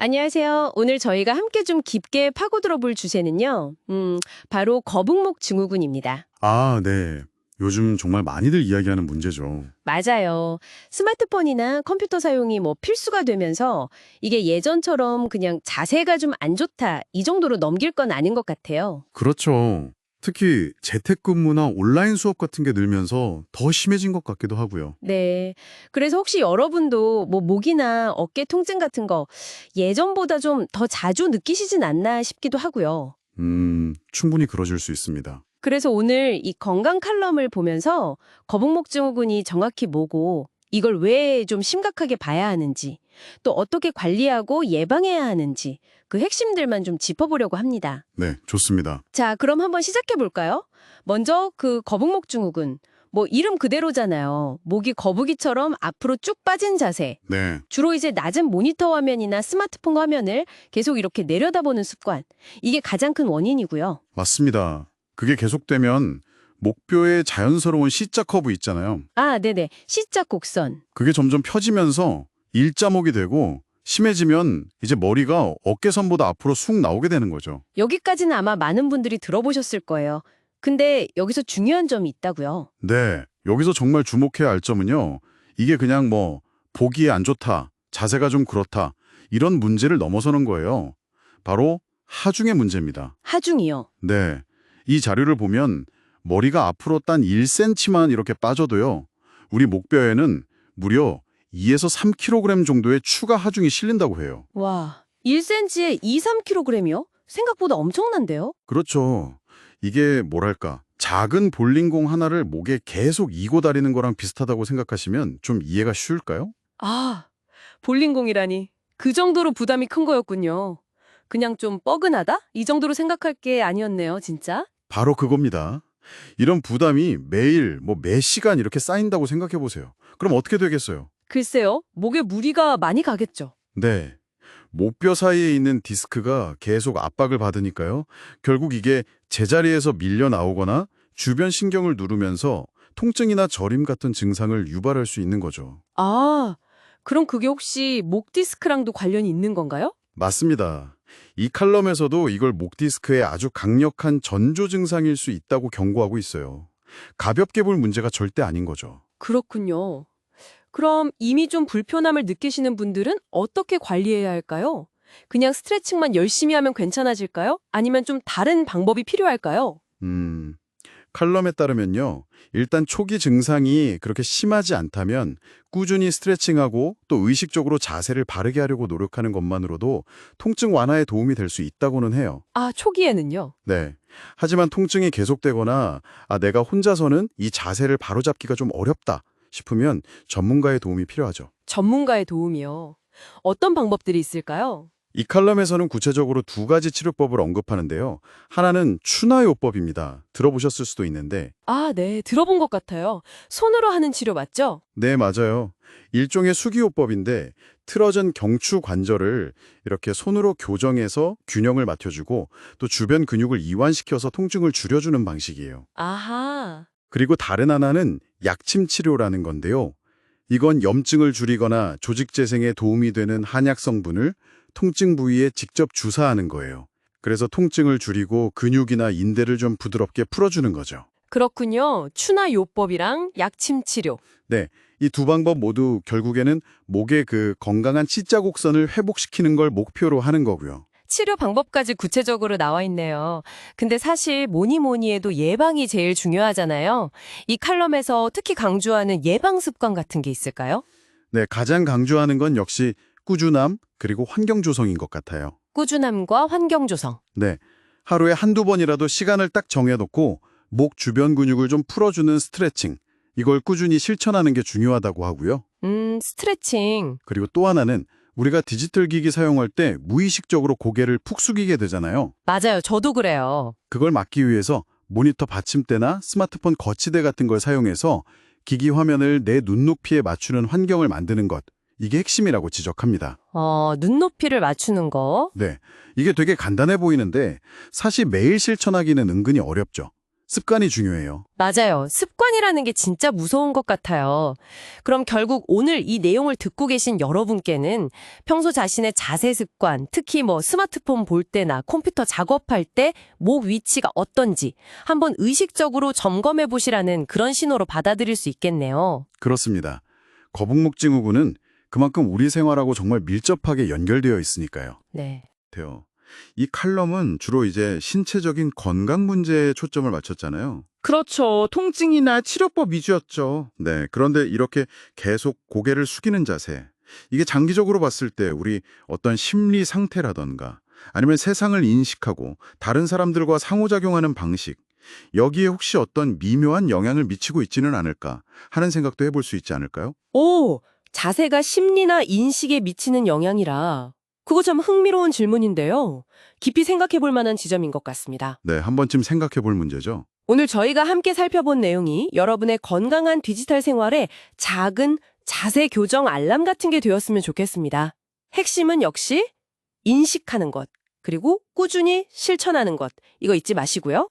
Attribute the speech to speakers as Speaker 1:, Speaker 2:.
Speaker 1: 안녕하세요. 오늘 저희가 함께 좀 깊게 파고들어 볼 주제는요. 바로 거북목 증후군입니다.
Speaker 2: 아, 네. 요즘 정말 많이들 이야기하는 문제죠.
Speaker 1: 맞아요. 스마트폰이나 컴퓨터 사용이 필수가 되면서 이게 예전처럼 그냥 자세가 좀 안 좋다 이 정도로 넘길 건 아닌 것 같아요.
Speaker 2: 그렇죠. 특히 재택근무나 온라인 수업 같은 게 늘면서 더 심해진 것 같기도 하고요.
Speaker 1: 네. 그래서 혹시 여러분도 목이나 어깨 통증 같은 거 예전보다 좀 더 자주 느끼시진 않나 싶기도 하고요.
Speaker 2: 충분히 그러실 수 있습니다.
Speaker 1: 그래서 오늘 이 건강 칼럼을 보면서 거북목 증후군이 정확히 뭐고 이걸 왜 좀 심각하게 봐야 하는지 또 어떻게 관리하고 예방해야 하는지 그 핵심들만 좀 짚어보려고 합니다.
Speaker 2: 네, 좋습니다.
Speaker 1: 자, 그럼 한번 시작해 볼까요? 먼저 그 거북목 증후군. 이름 그대로잖아요. 목이 거북이처럼 앞으로 쭉 빠진 자세.
Speaker 2: 네,
Speaker 1: 주로 이제 낮은 모니터 화면이나 스마트폰 화면을 계속 이렇게 내려다보는 습관. 이게 가장 큰 원인이고요.
Speaker 2: 맞습니다. 그게 계속되면 목뼈의 자연스러운 C자 커브 있잖아요.
Speaker 1: 아, 네네. C자 곡선.
Speaker 2: 그게 점점 펴지면서 일자목이 되고 심해지면 이제 머리가 어깨선보다 앞으로 쑥 나오게 되는 거죠.
Speaker 1: 여기까지는 아마 많은 분들이 들어보셨을 거예요. 근데 여기서 중요한 점이 있다고요.
Speaker 2: 네, 여기서 정말 주목해야 할 점은요. 이게 그냥 보기에 안 좋다, 자세가 좀 그렇다, 이런 문제를 넘어서는 거예요. 바로 하중의 문제입니다.
Speaker 1: 하중이요.
Speaker 2: 네, 이 자료를 보면 머리가 앞으로 딴 1cm만 이렇게 빠져도요. 우리 목뼈에는 무려 2에서 3kg 정도의 추가 하중이 실린다고 해요.
Speaker 1: 와, 1cm에 2, 3kg이요? 생각보다 엄청난데요?
Speaker 2: 그렇죠. 이게 뭐랄까, 작은 볼링공 하나를 목에 계속 이고 다니는 거랑 비슷하다고 생각하시면 좀 이해가 쉬울까요?
Speaker 1: 아, 볼링공이라니. 그 정도로 부담이 큰 거였군요. 그냥 좀 뻐근하다? 이 정도로 생각할 게 아니었네요, 진짜.
Speaker 2: 바로 그겁니다. 이런 부담이 매일, 매 시간 이렇게 쌓인다고 생각해 보세요. 그럼 어떻게 되겠어요?
Speaker 1: 글쎄요, 목에 무리가 많이 가겠죠.
Speaker 2: 네. 목뼈 사이에 있는 디스크가 계속 압박을 받으니까요. 결국 이게 제자리에서 밀려 나오거나 주변 신경을 누르면서 통증이나 저림 같은 증상을 유발할 수 있는 거죠.
Speaker 1: 아, 그럼 그게 혹시 목 디스크랑도 관련이 있는 건가요?
Speaker 2: 맞습니다. 이 칼럼에서도 이걸 목 디스크의 아주 강력한 전조 증상일 수 있다고 경고하고 있어요. 가볍게 볼 문제가 절대 아닌 거죠.
Speaker 1: 그렇군요. 그럼 이미 좀 불편함을 느끼시는 분들은 어떻게 관리해야 할까요? 그냥 스트레칭만 열심히 하면 괜찮아질까요? 아니면 좀 다른 방법이 필요할까요?
Speaker 2: 음, 칼럼에 따르면요. 일단 초기 증상이 그렇게 심하지 않다면 꾸준히 스트레칭하고 또 의식적으로 자세를 바르게 하려고 노력하는 것만으로도 통증 완화에 도움이 될 수 있다고는 해요.
Speaker 1: 아, 초기에는요?
Speaker 2: 네. 하지만 통증이 계속되거나 내가 혼자서는 이 자세를 바로잡기가 좀 어렵다 싶으면 전문가의 도움이 필요하죠.
Speaker 1: 전문가의 도움이요. 어떤 방법들이 있을까요?
Speaker 2: 이 칼럼에서는 구체적으로 두 가지 치료법을 언급하는데요. 하나는 추나요법입니다. 들어보셨을 수도 있는데
Speaker 1: 아, 네. 들어본 것 같아요. 손으로 하는 치료 맞죠?
Speaker 2: 네, 맞아요. 일종의 수기요법인데 틀어진 경추 관절을 이렇게 손으로 교정해서 균형을 맞춰주고 또 주변 근육을 이완시켜서 통증을 줄여주는 방식이에요.
Speaker 1: 아하.
Speaker 2: 그리고 다른 하나는 약침 치료라는 건데요. 이건 염증을 줄이거나 조직 재생에 도움이 되는 한약 성분을 통증 부위에 직접 주사하는 거예요. 그래서 통증을 줄이고 근육이나 인대를 좀 부드럽게 풀어주는 거죠.
Speaker 1: 그렇군요. 추나 요법이랑 약침 치료.
Speaker 2: 네, 이 두 방법 모두 결국에는 목의 그 건강한 C자 곡선을 회복시키는 걸 목표로 하는 거고요.
Speaker 1: 치료 방법까지 구체적으로 나와 있네요. 근데 사실 뭐니 뭐니 해도 예방이 제일 중요하잖아요. 이 칼럼에서 특히 강조하는 예방 습관 같은 게 있을까요?
Speaker 2: 네, 가장 강조하는 건 역시 꾸준함 그리고 환경 조성인 것 같아요.
Speaker 1: 꾸준함과 환경 조성.
Speaker 2: 네, 하루에 한두 번이라도 시간을 딱 정해놓고 목 주변 근육을 좀 풀어주는 스트레칭, 이걸 꾸준히 실천하는 게 중요하다고 하고요.
Speaker 1: 스트레칭.
Speaker 2: 그리고 또 하나는 우리가 디지털 기기 사용할 때 무의식적으로 고개를 푹 숙이게 되잖아요.
Speaker 1: 맞아요. 저도 그래요.
Speaker 2: 그걸 막기 위해서 모니터 받침대나 스마트폰 거치대 같은 걸 사용해서 기기 화면을 내 눈높이에 맞추는 환경을 만드는 것, 이게 핵심이라고 지적합니다.
Speaker 1: 눈높이를 맞추는 거.
Speaker 2: 네, 이게 되게 간단해 보이는데 사실 매일 실천하기는 은근히 어렵죠. 습관이 중요해요.
Speaker 1: 맞아요. 습관이라는 게 진짜 무서운 것 같아요. 그럼 결국 오늘 이 내용을 듣고 계신 여러분께는 평소 자신의 자세 습관, 특히 스마트폰 볼 때나 컴퓨터 작업할 때 목 위치가 어떤지 한번 의식적으로 점검해 보시라는 그런 신호로 받아들일 수 있겠네요.
Speaker 2: 그렇습니다. 거북목 증후군은 그만큼 우리 생활하고 정말 밀접하게 연결되어 있으니까요.
Speaker 1: 네.
Speaker 2: 돼요. 이 칼럼은 주로 이제 신체적인 건강 문제에 초점을 맞췄잖아요.
Speaker 3: 그렇죠. 통증이나 치료법 위주였죠.
Speaker 2: 네, 그런데 이렇게 계속 고개를 숙이는 자세, 이게 장기적으로 봤을 때 우리 어떤 심리 상태라던가 아니면 세상을 인식하고 다른 사람들과 상호작용하는 방식, 여기에 혹시 어떤 미묘한 영향을 미치고 있지는 않을까 하는 생각도 해볼 수 있지 않을까요?
Speaker 1: 오, 자세가 심리나 인식에 미치는 영향이라. 그거 참 흥미로운 질문인데요. 깊이 생각해 볼 만한 지점인 것 같습니다.
Speaker 2: 네, 한 번쯤 생각해 볼 문제죠.
Speaker 1: 오늘 저희가 함께 살펴본 내용이 여러분의 건강한 디지털 생활에 작은 자세 교정 알람 같은 게 되었으면 좋겠습니다. 핵심은 역시 인식하는 것, 그리고 꾸준히 실천하는 것, 이거 잊지 마시고요.